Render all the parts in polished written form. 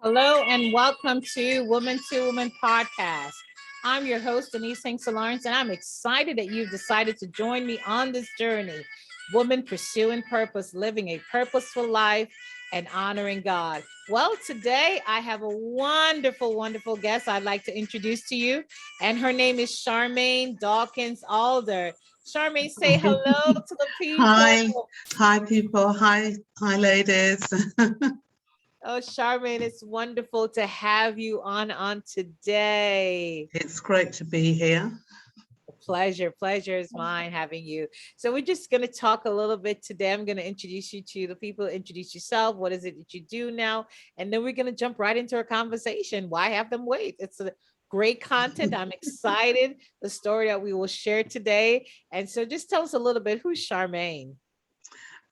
Hello and welcome to Woman podcast. I'm your host, Denise Hanks Lawrence, and I'm excited that you've decided to join me on this journey. Woman pursuing purpose, living a purposeful life, and honoring God. Well, today I have a wonderful guest I'd like to introduce to you, and her name is Charmaine Dawkins-Alder. Charmaine, say hello to the people. Hi, people. Hi, ladies. Oh, Charmaine, it's wonderful to have you on today. It's great to be here. Pleasure is mine having you. So we're just going to talk a little bit today. I'm going to introduce you to the people, introduce yourself. What is it that you do now? And then we're going to jump right into a conversation. Why have them wait? It's a great content. I'm excited. The story that we will share today. And so just tell us a little bit, who's Charmaine?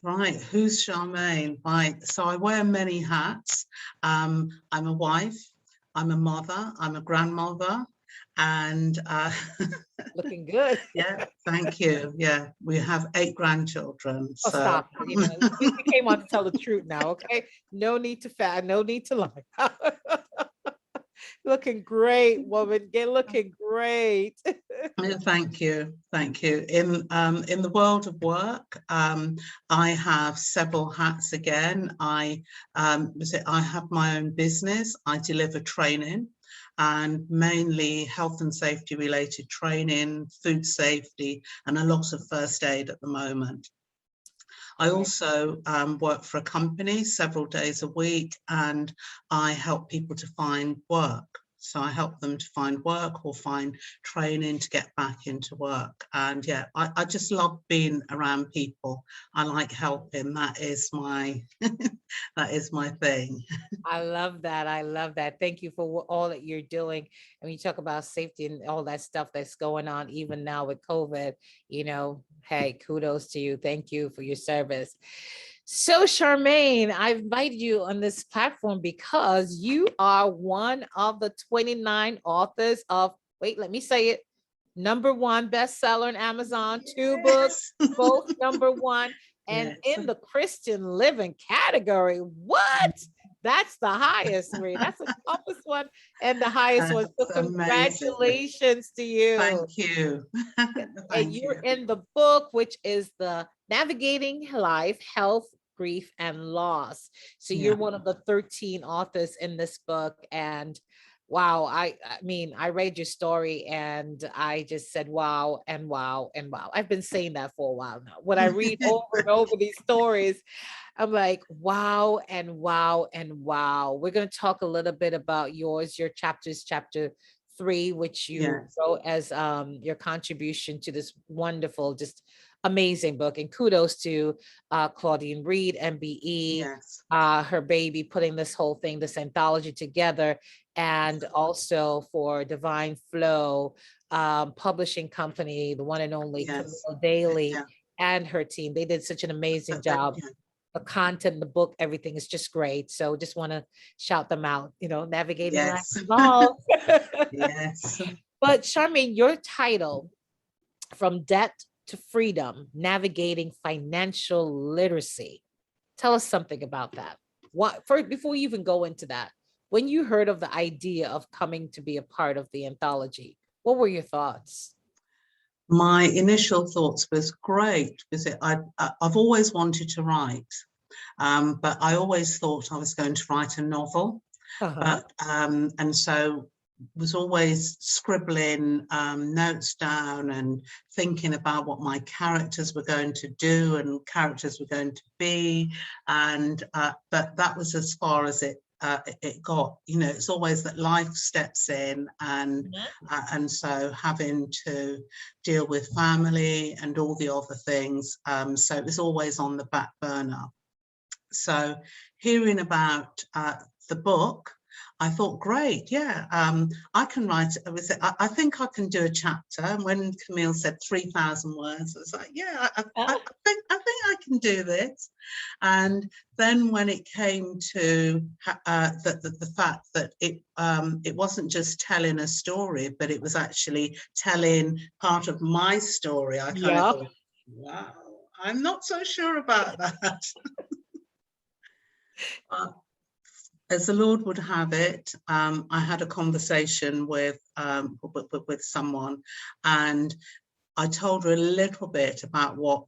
Right, who's Charmaine? Right, so I wear many hats. I'm a wife, I'm a mother, I'm a grandmother, and looking good. Yeah, thank you. Yeah, we have 8 grandchildren. Oh, so. Stop. You came on to tell the truth now, okay? No need to fat, no need to lie. Looking great, woman. Get looking great. Thank you. In the world of work, I have several hats again. I have my own business. I deliver training, and mainly health and safety related training, food safety, and a lot of first aid at the moment. I also work for a company several days a week, and I help people to find work. So I help them to find work or find training to get back into work. And yeah, I just love being around people. I like helping. That is my thing. I love that. Thank you for all that you're doing. And when you talk about safety and all that stuff that's going on, even now with COVID, hey, kudos to you. Thank you for your service. So Charmaine, I've invited you on this platform because you are one of the 29 authors of, wait, let me say it, #1 bestseller on Amazon, 2 books, both #1, and in the Christian living category. What? That's the highest read. That's the toughest one and the highest one. So congratulations to you. Thank you. And you're in the book, which is the Navigating Life, Health, Grief, and Loss. So you're one of the 13 authors in this book. And wow, I mean, I read your story and I just said, wow, and wow, and wow. I've been saying that for a while now. When I read over and over these stories, I'm like, wow, and wow, and wow. We're going to talk a little bit about yours, your chapters, chapter 3, which you wrote as your contribution to this wonderful, just amazing book. And kudos to Claudine Reed, MBE, her baby, putting this whole thing, this anthology together, and also for Divine Flow publishing company, the one and only Camille Daly and her team. They did such an amazing job. The content, the book, everything is just great. So just want to shout them out, navigating life involved. Yes. But Charmaine, your title, From Debt to Freedom, Navigating Financial Literacy. Tell us something about that. Before you even go into that, when you heard of the idea of coming to be a part of the anthology, what were your thoughts? My initial thoughts was great because I've always wanted to write, but I always thought I was going to write a novel. And so was always scribbling notes down and thinking about what my characters were going to do and characters were going to be, and but that was as far as it got. It's always that life steps in, and so having to deal with family and all the other things, so it was always on the back burner. So hearing about the book, I thought, great, I can write. I think I can do a chapter. And when Camille said 3,000 words, I was like, I think I can do this. And then when it came to the fact that it wasn't just telling a story, but it was actually telling part of my story, I kind of thought, wow, I'm not so sure about that. As the Lord would have it, I had a conversation with someone, and I told her a little bit about what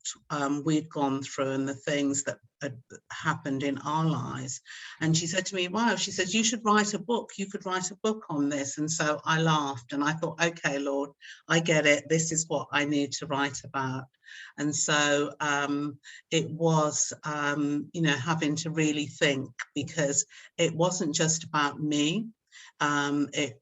we'd gone through and the things that had happened in our lives. And she said to me, wow, she says, you should write a book. You could write a book on this. And so I laughed and I thought, okay, Lord, I get it. This is what I need to write about. And so it was, having to really think, because it wasn't just about me. It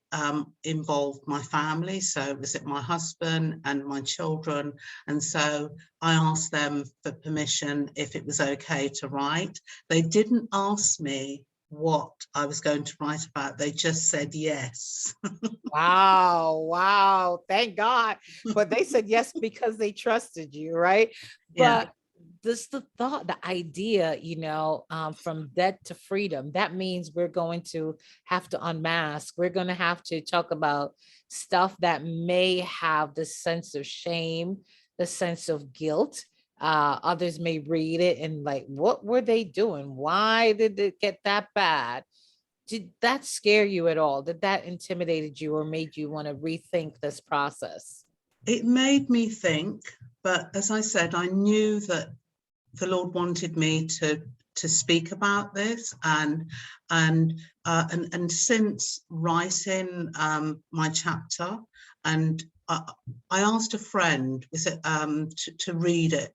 involved my family, so was it my husband and my children, and so I asked them for permission if it was okay to write. They didn't ask me what I was going to write about, they just said yes. Wow, thank God. But they said yes because they trusted you, right? Yeah. But this the thought, the idea, from debt to freedom, that means we're going to have to unmask. We're going to have to talk about stuff that may have the sense of shame, the sense of guilt. Others may read it and like, what were they doing? Why did it get that bad? Did that scare you at all? Did that intimidated you or made you want to rethink this process? It made me think, but as I said, I knew that the Lord wanted me to speak about this, and since writing my chapter, and I asked a friend, was it to read it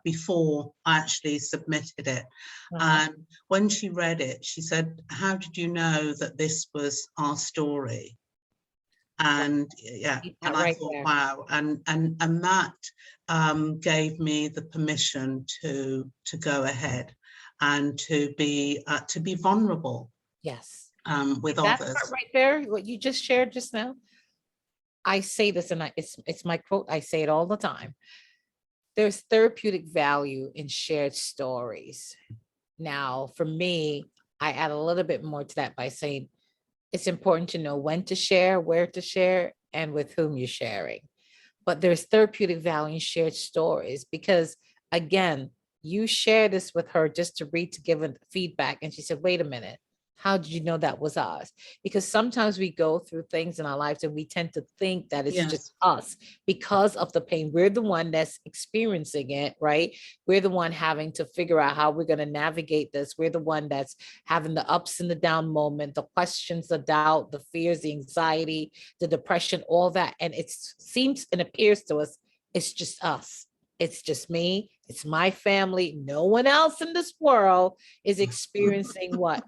before I actually submitted it, and when she read it, she said, "How did you know that this was our story?" And yeah, and I thought, wow, and that gave me the permission to go ahead and to be vulnerable. Yes. With That others. part right there, what you just shared just now. I say this, and it's my quote. I say it all the time. There's therapeutic value in shared stories. Now, for me, I add a little bit more to that by saying it's important to know when to share, where to share, and with whom you're sharing. But there's therapeutic value in shared stories because, again, you share this with her just to read, to give feedback. And she said, wait a minute, how did you know that was us? Because sometimes we go through things in our lives and we tend to think that it's just us because of the pain. We're the one that's experiencing it, right? We're the one having to figure out how we're going to navigate this. We're the one that's having the ups and the down moment, the questions, the doubt, the fears, the anxiety, the depression, all that. And it seems and appears to us, it's just us. It's just me. It's my family. No one else in this world is experiencing what?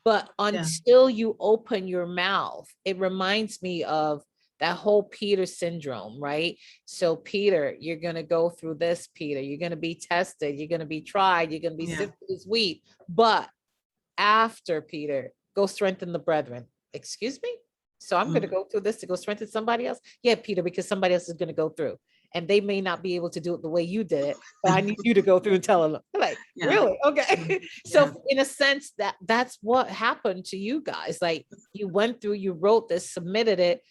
But until you open your mouth, it reminds me of that whole Peter syndrome, right? So Peter, you're going to go through this, Peter. You're going to be tested. You're going to be tried. You're going to be sifted as wheat. But after Peter, go strengthen the brethren. Excuse me? So I'm going to go through this to go strengthen somebody else? Yeah, Peter, because somebody else is going to go through. And they may not be able to do it the way you did it, but I need you to go through and tell them. Like, really? Okay. So in a sense, that's what happened to you guys. Like you went through, you wrote this, submitted it.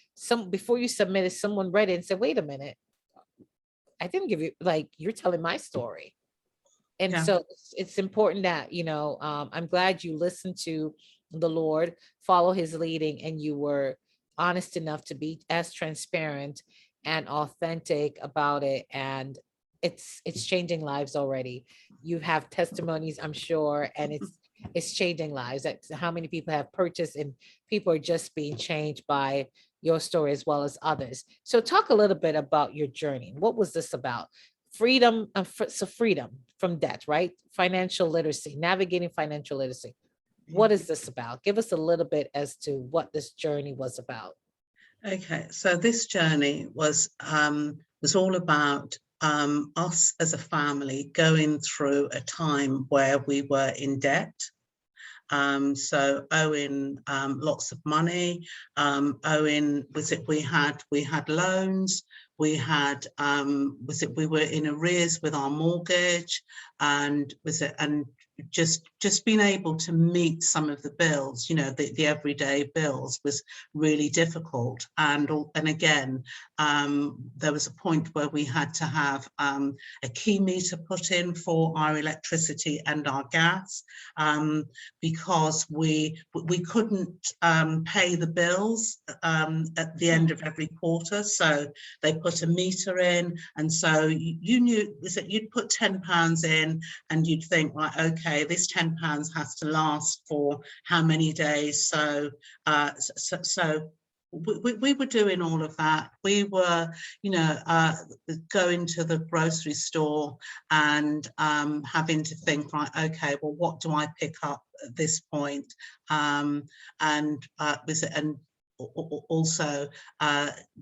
Before you submitted, someone read it and said, wait a minute, I didn't give you, like, you're telling my story. And so it's important that, I'm glad you listened to the Lord, follow his leading, and you were honest enough to be as transparent and authentic about it. And it's changing lives already. You have testimonies, I'm sure, and it's changing lives. That's how many people have purchased, and people are just being changed by your story as well as others. So talk a little bit about your journey. What was this about? Freedom, so freedom from debt, right? Financial literacy, navigating financial literacy. What is this about? Give us a little bit as to what this journey was about. Okay, so this journey was all about us as a family going through a time where we were in debt. So owing lots of money, we had loans, we had we were in arrears with our mortgage, and just being able to meet some of the bills, you know, the everyday bills, was really difficult. And again, there was a point where we had to have a key meter put in for our electricity and our gas, because we couldn't pay the bills at the end of every quarter. So they put a meter in, and so you knew that you'd put £10 in, and you'd think, right, okay, this £10 has to last for how many days? So we were doing all of that. We were, you know, going to the grocery store and having to think, right, okay, well, what do I pick up at this point? And also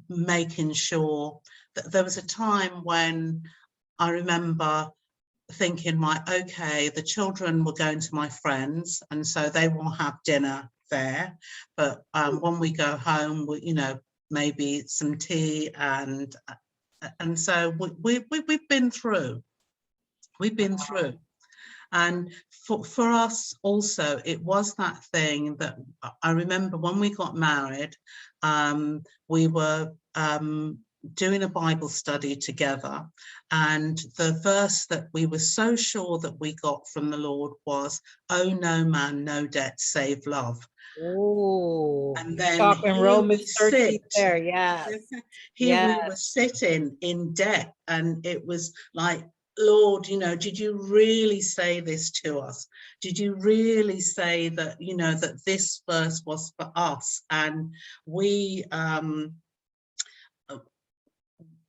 making sure that there was a time when I remember thinking, right, okay, the children were going to my friends, and so they will have dinner there, but when we go home, you know, maybe some tea, and so we've been through. And for us also, it was that thing that I remember when we got married, we were doing a Bible study together, and the verse that we were so sure that we got from the Lord was, "Oh, no man, no debt, save love." Oh, And then talking Romans 13 there, yes. Here we were sitting in debt, and it was like, Lord, you know, did you really say this to us? Did you really say that, you know, that this verse was for us? And we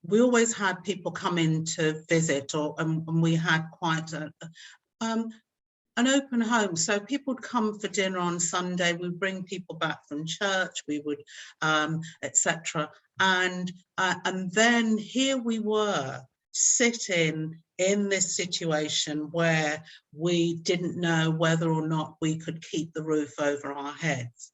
always had people come in to visit, and we had quite an open home. So people would come for dinner on Sunday. We'd bring people back from church. We would, etc. And then here we were sitting in this situation where we didn't know whether or not we could keep the roof over our heads.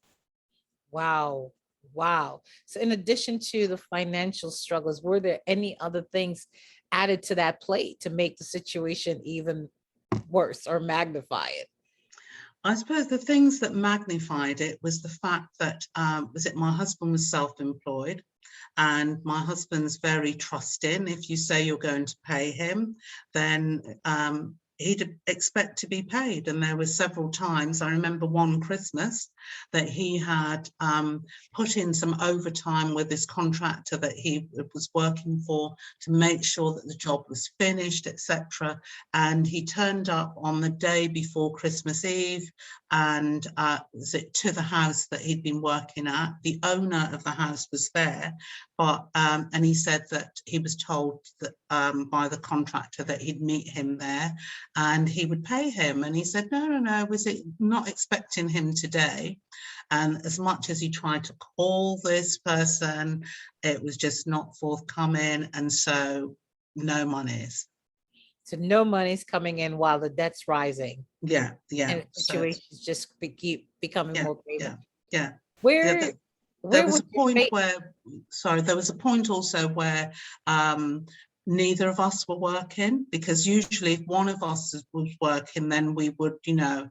Wow. Wow. So in addition to the financial struggles, were there any other things added to that plate to make the situation even worse or magnify it? I suppose the things that magnified it was the fact that my husband was self-employed, and my husband's very trusting. If you say you're going to pay him, then he'd expect to be paid. And there were several times, I remember one Christmas, that he had put in some overtime with this contractor that he was working for to make sure that the job was finished, etc. And he turned up on the day before Christmas Eve, and to the house that he'd been working at. The owner of the house was there, but and he said that he was told that by the contractor that he'd meet him there and he would pay him. And he said, no, was it not expecting him today? And as much as he tried to call this person, it was just not forthcoming. And so no monies. So no money's coming in while the debt's rising. Yeah. And situations just keep becoming more grave. Yeah. Where there was a point where, there was a point also where neither of us were working, because usually if one of us was working, then we would, you know,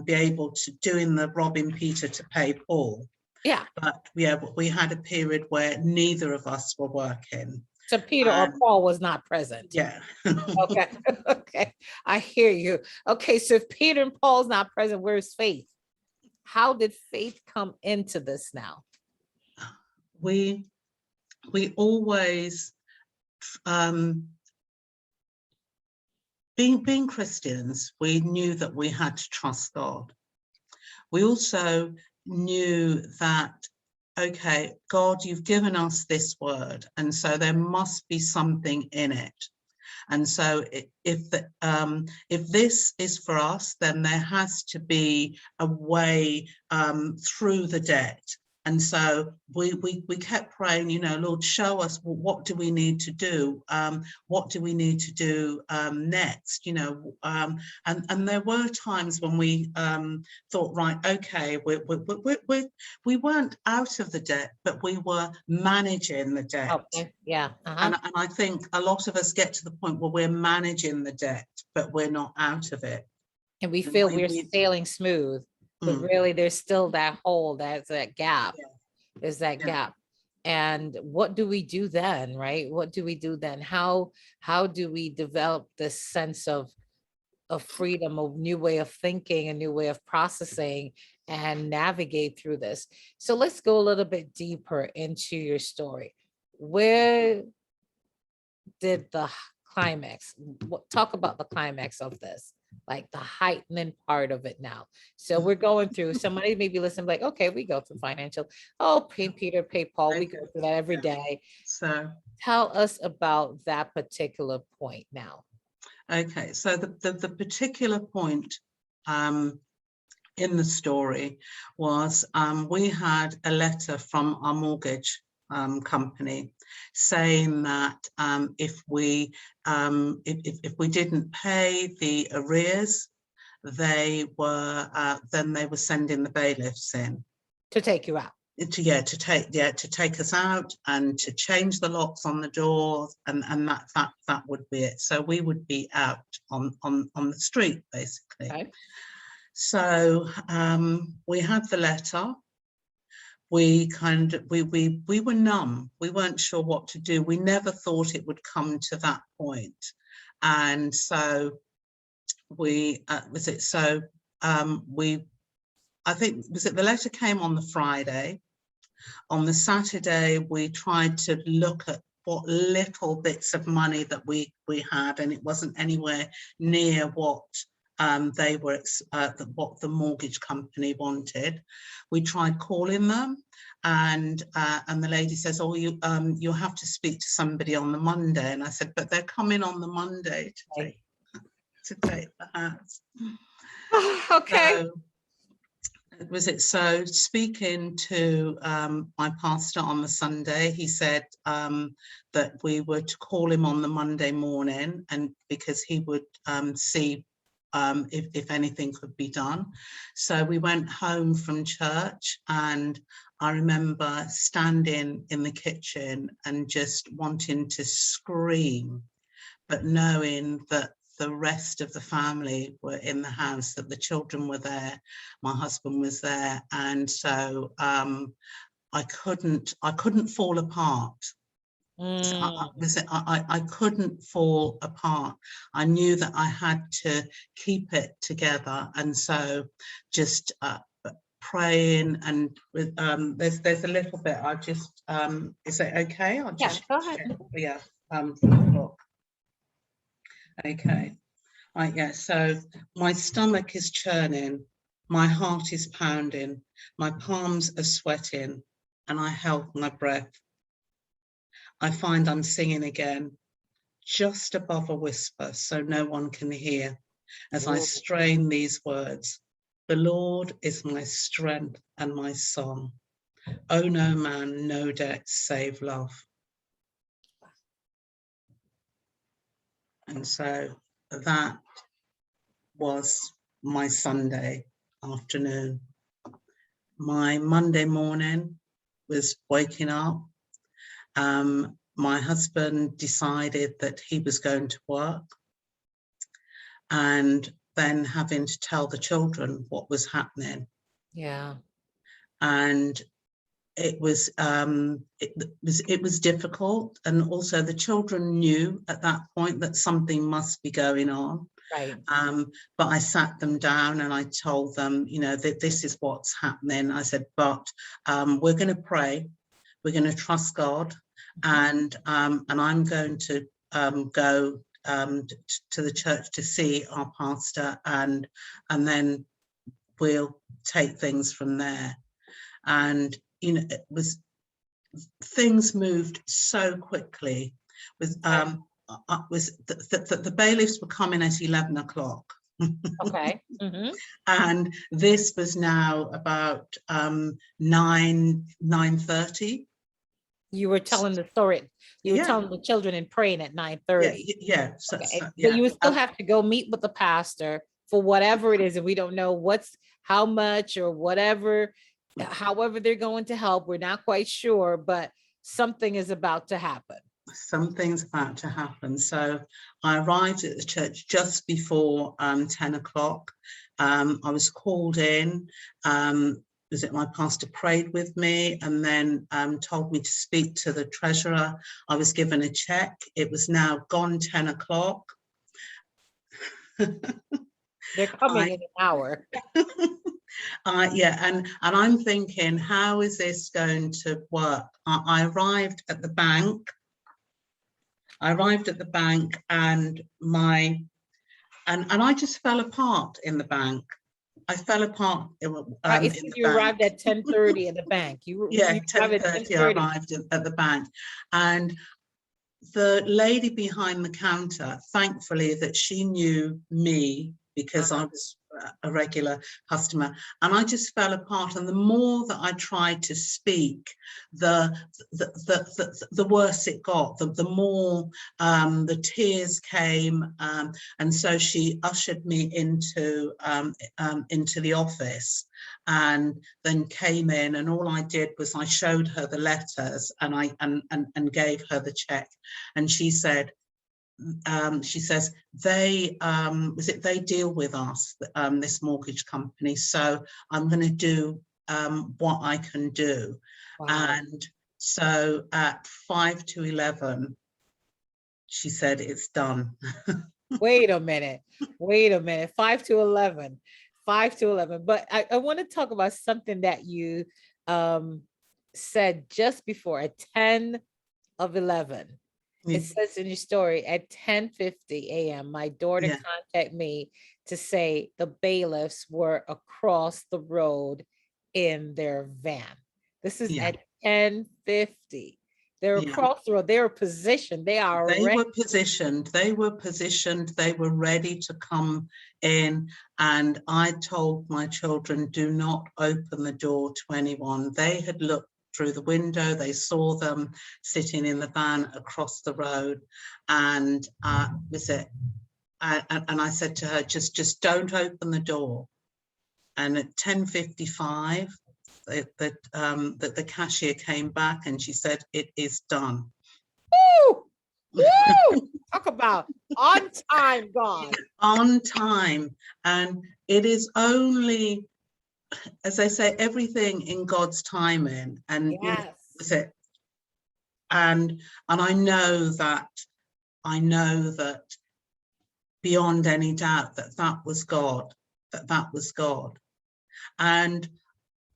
be able to doing the robbing Peter to pay Paul. Yeah. But we had a period where neither of us were working. So Peter or Paul was not present. Yeah. Okay. Okay. I hear you. Okay. So if Peter and Paul's not present, where's faith? How did faith come into this now? We always, being Christians, we knew that we had to trust God. We also knew that, okay, God, you've given us this word, and so there must be something in it. And so if this is for us, then there has to be a way through the debt. And so we kept praying, you know, Lord, show us, what do we need to do? What do we need to do next? You know, and there were times when we thought, right, okay, we weren't out of the debt, but we were managing the debt. Okay. Yeah. And I think a lot of us get to the point where we're managing the debt, but we're not out of it. And we feel we're sailing smooth, but really there's still that hole, there's that gap. Yeah. There's that gap. And what do we do then, right? What do we do then? How do we develop this sense of freedom, a new way of thinking, a new way of processing, and navigate through this? So let's go a little bit deeper into your story. Where did the climax, talk about the climax of this, like the heightening part of it now. So we're going through, somebody maybe listen, like, okay, we go through financial, pay Peter, pay Paul, we go through that every day. So tell us about that particular point now. Okay, so the particular point in the story was we had a letter from our mortgage company saying that if we didn't pay the arrears, they were then they were sending the bailiffs in to take you out. To take us out and to change the locks on the doors, and that would be it. So we would be out on the street basically. Okay. So we had the letter. We were numb. We weren't sure what to do. We never thought it would come to that point. And so I think, the letter came on the Friday. On the Saturday, we tried to look at what little bits of money that we had, and it wasn't anywhere near what they were, what the mortgage company wanted. We tried calling them, and the lady says, "Oh, you'll have to speak to somebody on the Monday." And I said, "But they're coming on the Monday to take the house." Okay. So speaking to my pastor on the Sunday, he said that we were to call him on the Monday morning, and because he would see if anything could be done. So we went home from church, and I remember standing in the kitchen and just wanting to scream, but knowing that the rest of the family were in the house, that the children were there, my husband was there, and so I couldn't fall apart. So I couldn't fall apart. I knew that I had to keep it together, and so just praying, and there's a little bit. I just is it okay? I'll just go ahead. From the book. Okay, right, yeah, so my stomach is churning, my heart is pounding, my palms are sweating, and I held my breath. I find I'm singing again, just above a whisper, so no one can hear, as I strain these words. The Lord is my strength and my song. Oh, no man, no debt, save love. And so that was my Sunday afternoon. My Monday morning was waking up. My husband decided that he was going to work, and then having to tell the children what was happening. Yeah. And it was difficult, and also the children knew at that point that something must be going on. Right. But I sat them down and I told them, you know, that this is what's happening. I said, but we're going to pray, we're going to trust God, and I'm going to go to the church to see our pastor, and then we'll take things from there. And you know, it was, things moved so quickly. With the bailiffs were coming at 11 o'clock. Okay. And this was now about 9:30. You were telling the story. You were Yeah, telling the children and praying at 9:30. yeah. Okay. But Yeah. you would still have to go meet with the pastor for whatever it is, and we don't know how much or whatever, however they're going to help. We're not quite sure, but something is about to happen. Something's about to happen. So I arrived at the church just before 10 o'clock. I was called in. My pastor prayed with me and then told me to speak to the treasurer. I was given a check. It was now gone 10 o'clock. They're coming in an hour. Yeah, and I'm thinking, how is this going to work? I arrived at the bank. And I just fell apart in the bank. I fell apart. You arrived at 10:30 at the bank. You 10:30. I arrived at the bank, and the lady behind the counter, thankfully, that she knew me because I was a regular customer, and I just fell apart. And the more that I tried to speak, the worse it got. The more the tears came, and so she ushered me into the office, and then came in, and all I did was I showed her the letters, and I gave her the check, and she said, they deal with us, this mortgage company, so I'm going to do what I can do. Wow. And so at 5 to 11, she said, it's done. Wait a minute. 5 to 11. But I want to talk about something that you said just before at 10 of 11. It says in your story, at 10:50 a.m., my daughter contacted me to say the bailiffs were across the road in their van. This is at 10:50. They're across the road. They were positioned. They were positioned. They were ready to come in. And I told my children, do not open the door to anyone. They had looked through the window. They saw them sitting in the van across the road. And and I said to her, just don't open the door. And at 10:55, the cashier came back and she said, it is done. Woo! Woo! Talk about on time, God. On time. And it is only, as I say, everything in God's timing. And and I know that beyond any doubt that was God. That was God. And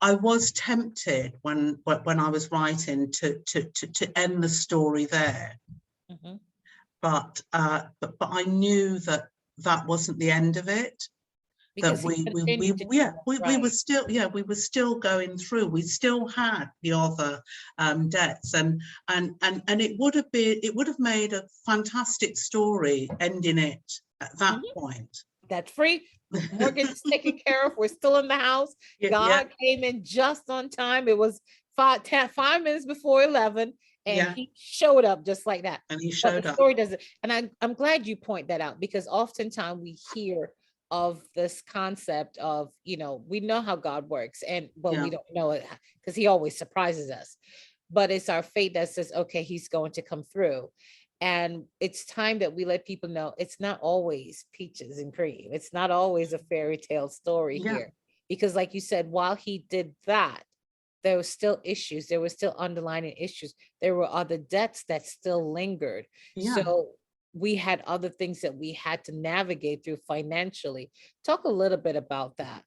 I was tempted when I was writing to end the story there, but I knew that wasn't the end of it. Because we were still going through. We still had the other debts, and it would have made a fantastic story ending it at that point. That's free. Mortgage is taken care of. We're still in the house. God came in just on time. It was 5 minutes before 11, and he showed up just like that. And he showed up. Story doesn't. And I'm glad you point that out, because oftentimes we hear of this concept of, we know how God works, but we don't know it because he always surprises us. But it's our faith that says, okay, he's going to come through. And it's time that we let people know it's not always peaches and cream. It's not always a fairy tale story here. Because like you said, while he did that, there were still issues. There were still underlying issues. There were other debts that still lingered. So we had other things that we had to navigate through financially. Talk a little bit about that.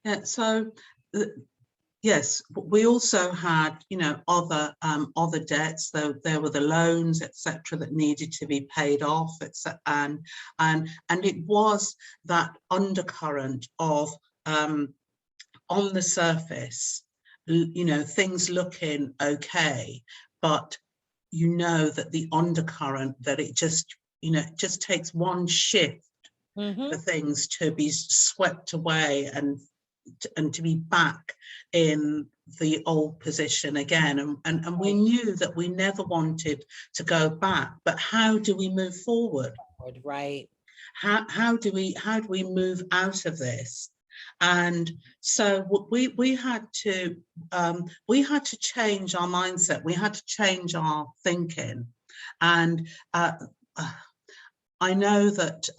Yeah, so yes, we also had, other debts. There were the loans, etc., that needed to be paid off, and it was that undercurrent of on the surface, things looking okay, but that the undercurrent, that it just takes one shift for things to be swept away and to be back in the old position again. And we knew that we never wanted to go back, but how do we move forward? Right. How do we move out of this? And so we had to change our mindset. We had to change our thinking. And I know that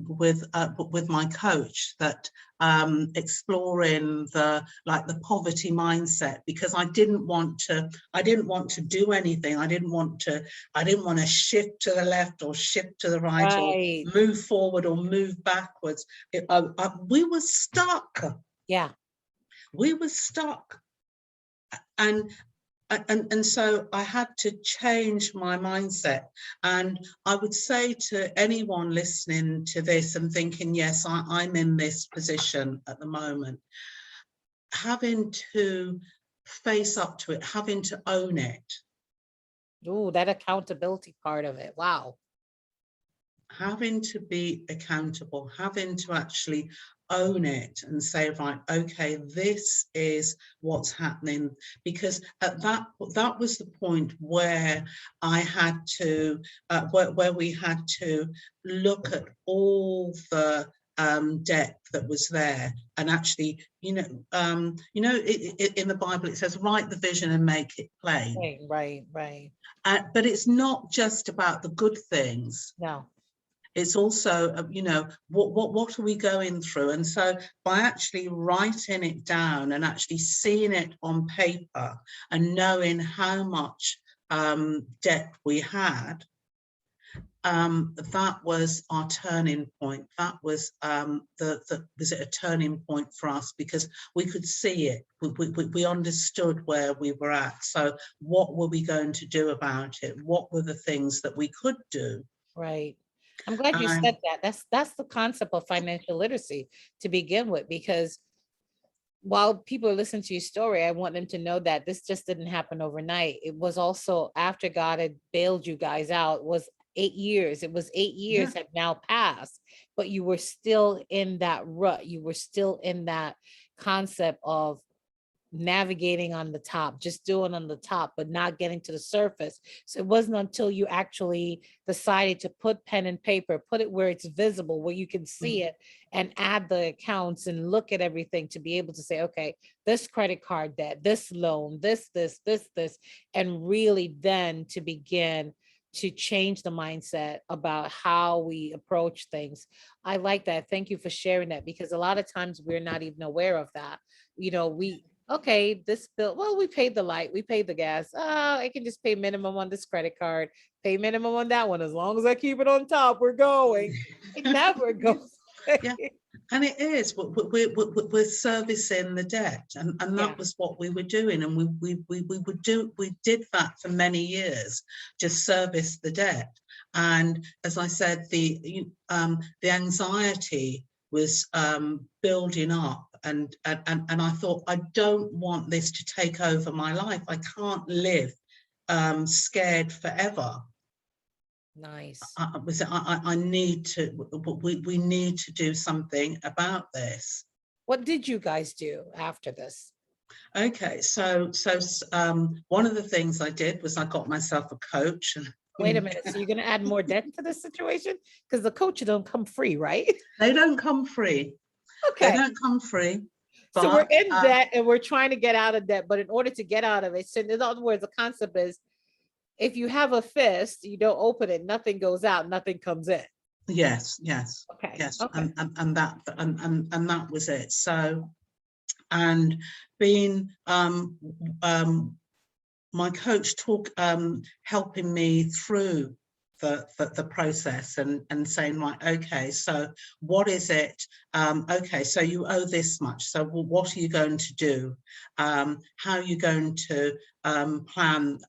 with my coach, that exploring the poverty mindset, because I didn't want to do anything. I didn't want to shift to the left or shift to the right, or move forward or move backwards. We were stuck. Yeah. We were stuck. And so I had to change my mindset. And I would say to anyone listening to this and thinking, yes, I'm in this position at the moment, having to face up to it, having to own it. Oh, that accountability part of it. Wow. Having to be accountable, having to actually own it and say, right, okay, this is what's happening. Because at that was the point where I had to where we had to look at all the debt that was there, and actually, in the Bible it says, write the vision and make it plain. Right. But it's not just about the good things. No. It's also, what are we going through? And so by actually writing it down and actually seeing it on paper and knowing how much debt we had, that was our turning point. That was was it a turning point for us, because we could see it. We understood where we were at. So what were we going to do about it? What were the things that we could do? Right. I'm glad you said that. That's the concept of financial literacy to begin with, because while people listen to your story, I want them to know that this just didn't happen overnight. It was also after God had bailed you guys out. It was 8 years. It was 8 years had now passed, but you were still in that rut. You were still in that concept of navigating on the top, just doing on the top, but not getting to the surface. So it wasn't until you actually decided to put pen and paper, put it where it's visible, where you can see it, and add the accounts and look at everything to be able to say, okay, this credit card debt, this loan, this, and really then to begin to change the mindset about how we approach things. I like that. Thank you for sharing that, because a lot of times we're not even aware of that. Okay, this bill, well, we paid the light, we paid the gas. I can just pay minimum on this credit card, pay minimum on that one. As long as I keep it on top, we're going. It never goes. Yeah, and it is. We're servicing the debt, and that was what we were doing, and we did that for many years, just service the debt. And as I said, the anxiety was building up, and I thought, I don't want this to take over my life. I can't live scared forever. Nice. I need to. We need to do something about this. What did you guys do after this? Okay, so one of the things I did was I got myself a coach. And wait a minute, so you're going to add more debt to this situation? Because the coach don't come free, right? They don't come free. Okay. They don't come free. But, so we're in debt and we're trying to get out of debt. But in order to get out of it, so in other words, the concept is, if you have a fist, you don't open it, nothing goes out, nothing comes in. Yes. Okay. Yes. Okay. And that was it. So, and being my coach helping me through the process and saying, right, okay, so what is it? Okay, so you owe this much. So what are you going to do? How are you going to plan?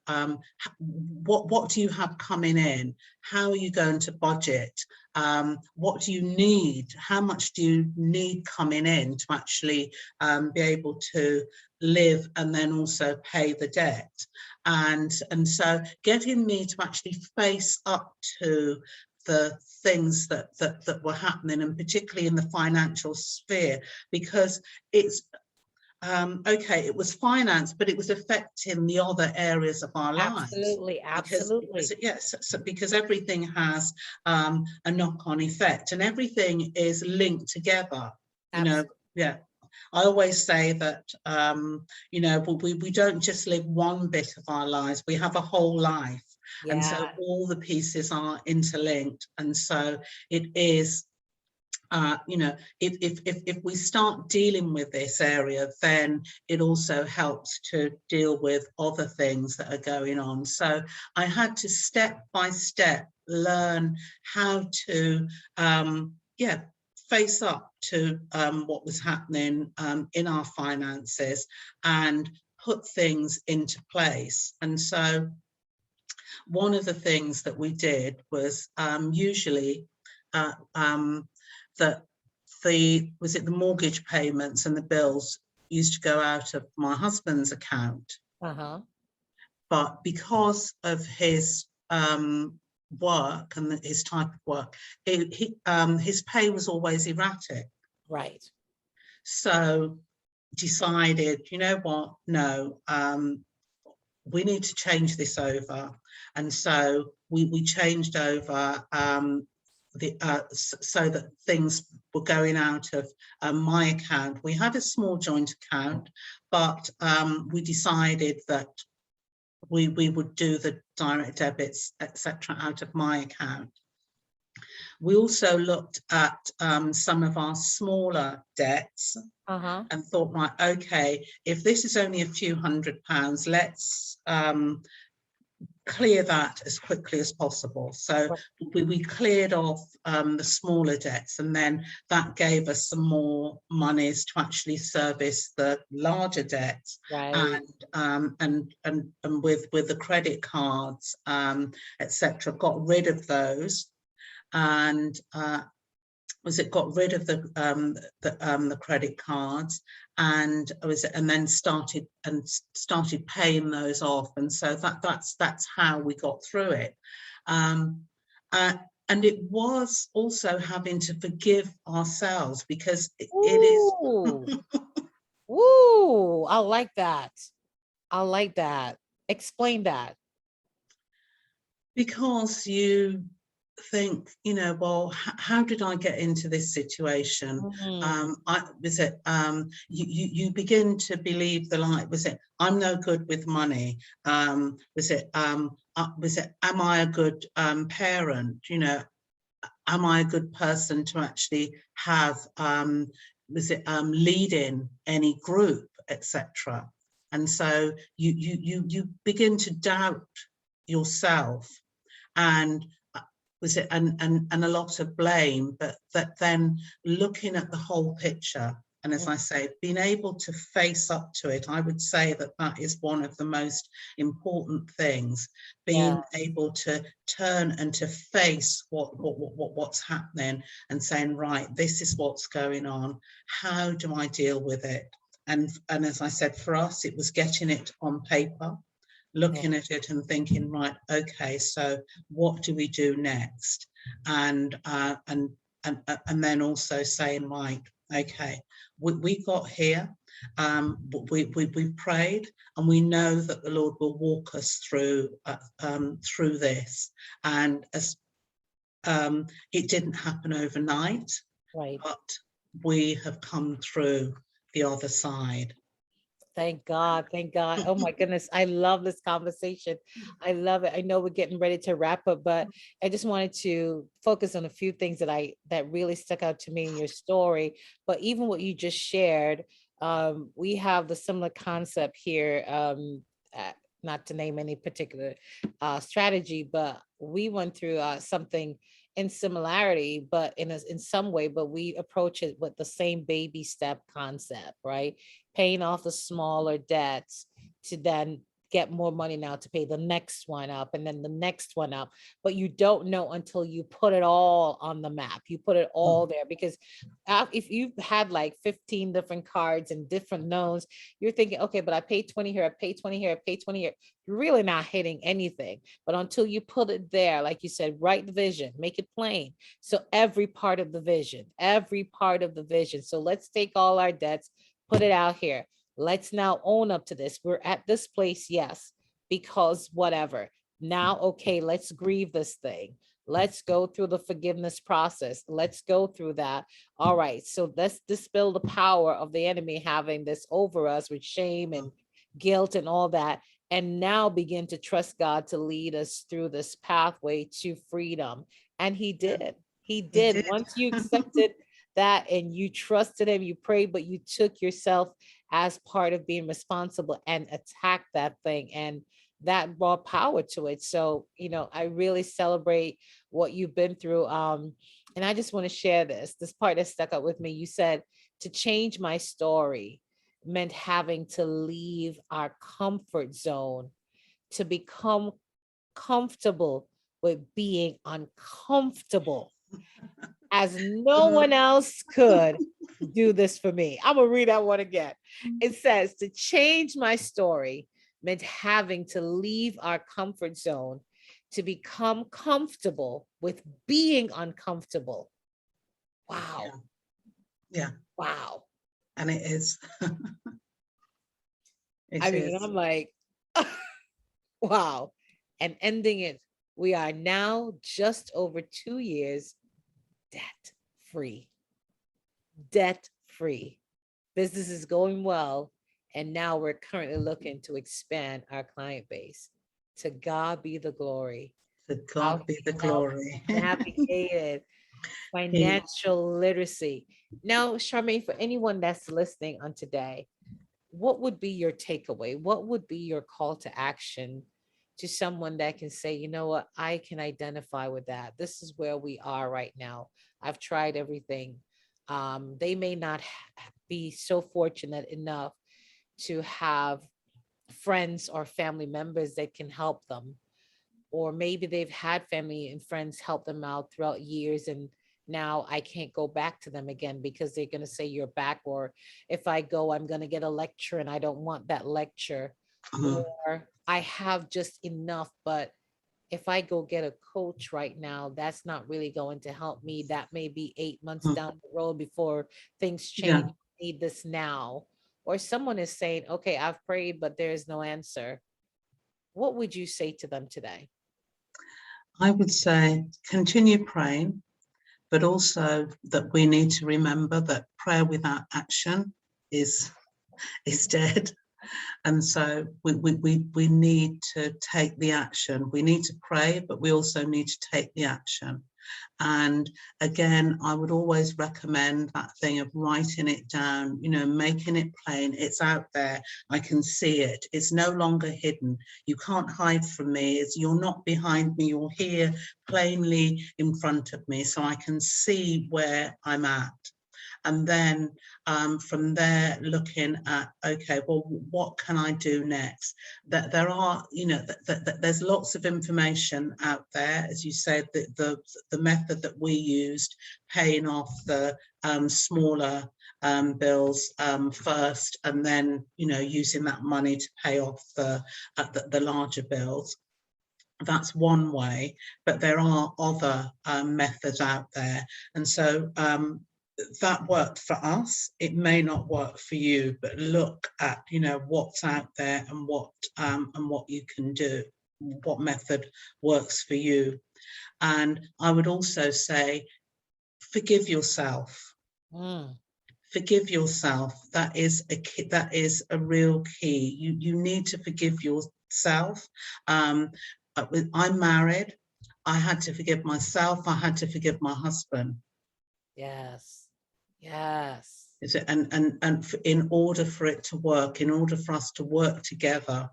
What do you have coming in? How are you going to budget? What do you need? How much do you need coming in to actually be able to live and then also pay the debt? And so getting me to actually face up to the things that were happening, and particularly in the financial sphere, because it's okay, it was finance, but it was affecting the other areas of our lives. Absolutely, absolutely. Yes, because everything has a knock-on effect, and everything is linked together. You know, yeah. I always say that you know, we don't just live one bit of our lives; we have a whole life, and so all the pieces are interlinked, and so it is. You know, if we start dealing with this area, then it also helps to deal with other things that are going on. So I had to step by step learn how to, yeah, face up to what was happening in our finances and put things into place. And so one of the things that we did was usually that the mortgage payments and the bills used to go out of my husband's account. But because of his work and his type of work, his pay was always erratic. Right. So decided, you know what, no, we need to change this over. And so we changed over so that things were going out of my account. We had a small joint account, but we decided that we would do the direct debits, etc., out of my account. We also looked at some of our smaller debts and thought, right, okay, if this is only a few £100s, let's clear that as quickly as possible. So we cleared off the smaller debts, and then that gave us some more monies to actually service the larger debts. Right. And with the credit cards, etc., got rid of those, and got rid of the credit cards, and then started paying those off, and so that's how we got through it. And it was also having to forgive ourselves, because it is. Ooh, I like that. I like that. Explain that. Because you think, you know, well, how did I get into this situation? You begin to believe the lie. I'm no good with money? Am I a good parent? You know, am I a good person to actually have leading any group, etc.? And so you begin to doubt yourself, and and a lot of blame, but then looking at the whole picture, and as I say, being able to face up to it, I would say that is one of the most important things, being able to turn and to face what's happening, and saying, right, this is what's going on, how do I deal with it? And as I said, for us, it was getting it on paper, looking at it and thinking, right, okay, so what do we do next? And then also saying, right, okay, we got here, we prayed, and we know that the Lord will walk us through this. And as it didn't happen overnight, right, but we have come through the other side. Thank God. Thank God. Oh my goodness. I love this conversation. I love it. I know we're getting ready to wrap up, but I just wanted to focus on a few things that really stuck out to me in your story. But even what you just shared, we have the similar concept here, not to name any particular strategy, but we went through something in similarity, but in some way, but we approach it with the same baby step concept, right? Paying off the smaller debts to then get more money now to pay the next one up and then the next one up, but you don't know until you put it all on the map. You put it all there, because if you've had like 15 different cards and different loans, you're thinking, okay, but I paid 20 here, I paid 20 here, I paid 20 here. You're really not hitting anything. But until you put it there, like you said, write the vision, make it plain. So every part of the vision, every part of the vision. So let's take all our debts, put it out here. Let's now own up to this. We're at this place, yes, because whatever. Now, okay, let's grieve this thing. Let's go through the forgiveness process. Let's go through that. All right, so let's dispel the power of the enemy having this over us with shame and guilt and all that. And now begin to trust God to lead us through this pathway to freedom. And he did. He did. Once you accepted that and you trusted him, you prayed, but you took yourself as part of being responsible and attack that thing, and that brought power to it. So, you know, I really celebrate what you've been through. And I just want to share this part that stuck up with me. You said to change my story meant having to leave our comfort zone to become comfortable with being uncomfortable, as no one else could do this for me. I'm gonna read that one again. It says, to change my story meant having to leave our comfort zone to become comfortable with being uncomfortable. Wow. Yeah. Wow. And it is. I mean, I'm like, wow. And ending it, we are now just over 2 years debt free. Debt free. Business is going well. And now we're currently looking to expand our client base. To God be the glory. To God be the glory. Navigated financial literacy. Now, Charmaine, for anyone that's listening on today, what would be your takeaway? What would be your call to action to someone that can say, you know what, I can identify with that. This is where we are right now. I've tried everything. They may not be so fortunate enough to have friends or family members that can help them. Or maybe they've had family and friends help them out throughout years, and now I can't go back to them again because they're going to say you're back, or if I go, I'm going to get a lecture and I don't want that lecture. Or I have just enough, but if I go get a coach right now, that's not really going to help me. That may be 8 months down the road before things change. Yeah. I need this now. Or someone is saying, okay, I've prayed, but there is no answer. What would you say to them today? I would say continue praying, but also that we need to remember that prayer without action is dead. And so we need to take the action. We need to pray, but we also need to take the action. And again, I would always recommend that thing of writing it down, you know, making it plain. It's out there. I can see it. It's no longer hidden. You can't hide from me. You're not behind me. You're here plainly in front of me, so I can see where I'm at. And then from there, looking at, okay, well, what can I do next? That there are, you know, there's lots of information out there, as you said, the method that we used, paying off the smaller bills first, and then, you know, using that money to pay off the larger bills. That's one way, but there are other methods out there. And so that worked for us. It may not work for you, but look at, you know, what's out there and what you can do, what method works for you. And I would also say, forgive yourself. Forgive yourself. That is a real key. You need to forgive yourself. I'm married. I had to forgive myself. I had to forgive my husband. Yes. Yes. And in order for it to work, in order for us to work together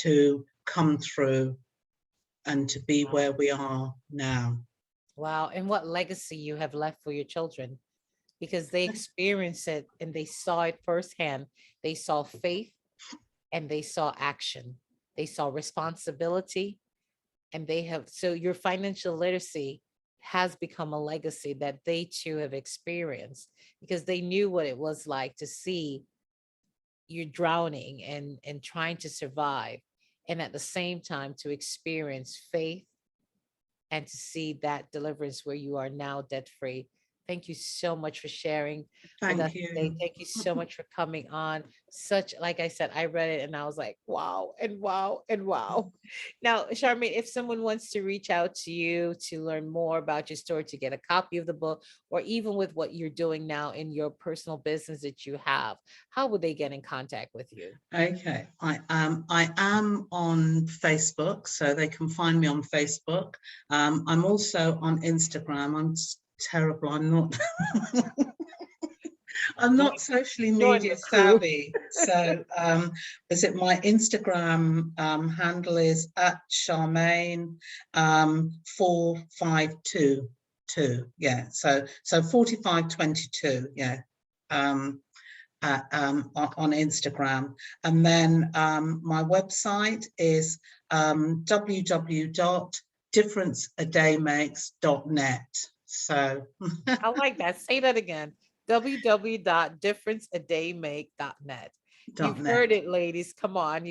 to come through and to be where we are now. Wow. And what legacy you have left for your children, because they experienced it and they saw it firsthand. They saw faith and they saw action. they saw responsibility, and they have, so your financial literacy has become a legacy that they too have experienced, because they knew what it was like to see you drowning and trying to survive, and at the same time to experience faith and to see that deliverance where you are now debt free. Thank you so much for sharing with us Thank today. you. Thank you so much for coming on. Such, like I said, I read it and I was like, wow, and wow, and wow. Now, Charmaine, if someone wants to reach out to you to learn more about your story, to get a copy of the book, or even with what you're doing now in your personal business that you have, how would they get in contact with you? Okay, I am on Facebook, so they can find me on Facebook. I'm also on Instagram. I'm terrible. I'm not socially Join media the crew. savvy. So is it my Instagram handle is at Charmaine 4522. Yeah. So 4522. Yeah. On Instagram. And then my website is www.differenceadaymakes.net. So I like that. Say that again. www.differenceadaymake.net. You've heard .net. it, ladies. Come on.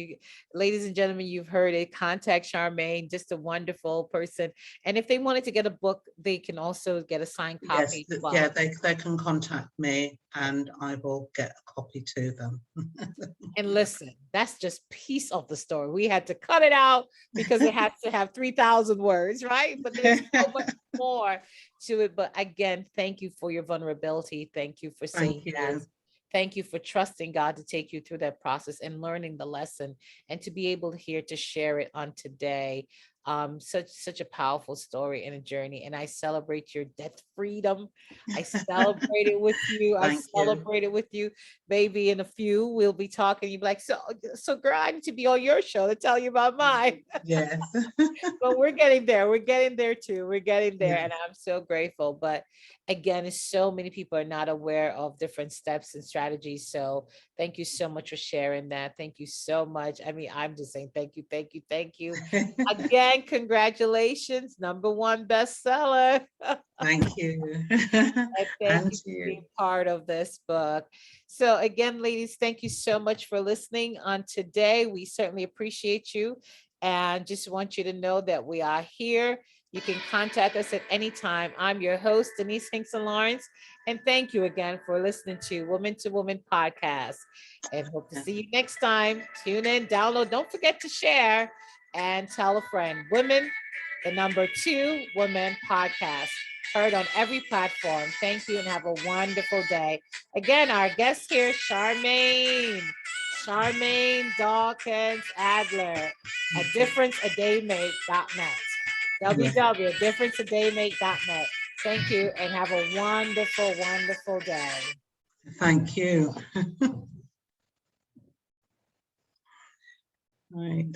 Ladies and gentlemen, you've heard it. Contact Charmaine, just a wonderful person. And if they wanted to get a book, they can also get a signed Yes, copy as well. yeah, they can contact me and I will get a copy to them. And listen, that's just piece of the story. We had to cut it out because it had to have 3,000 words, right? But there's so much more to it. But again, thank you for your vulnerability. Thank you for saying Thank you. yes. Thank you for trusting God to take you through that process and learning the lesson, and to be able to share it on today. Such a powerful story and a journey. And I celebrate your debt freedom. I celebrate it with you. I Thank you. celebrate it with you. Maybe in a few we'll be talking. You'll be like, so girl, I need to be on your show to tell you about mine. Yes. But we're getting there. We're getting there too. We're getting there. Yeah. And I'm so grateful. But again, so many people are not aware of different steps and strategies. So thank you so much for sharing that. Thank you so much. I mean, I'm just saying thank you, thank you, thank you. Again, congratulations, #1 bestseller. Thank you. And thank And you for you. being part of this book. So again, ladies, thank you so much for listening on today. We certainly appreciate you, and just want you to know that we are here. You can contact us at any time. I'm your host, Denise Hinkson Lawrence, and thank you again for listening to Woman to Woman podcast. And hope to see you next time. Tune in, download. Don't forget to share and tell a friend. Women, #2 Women podcast. Heard on every platform. Thank you and have a wonderful day. Again, our guest here, Charmaine Dawkins-Alder at debtfree.net. www.debtfree.net. Thank you and have a wonderful, wonderful day. Thank you. Right.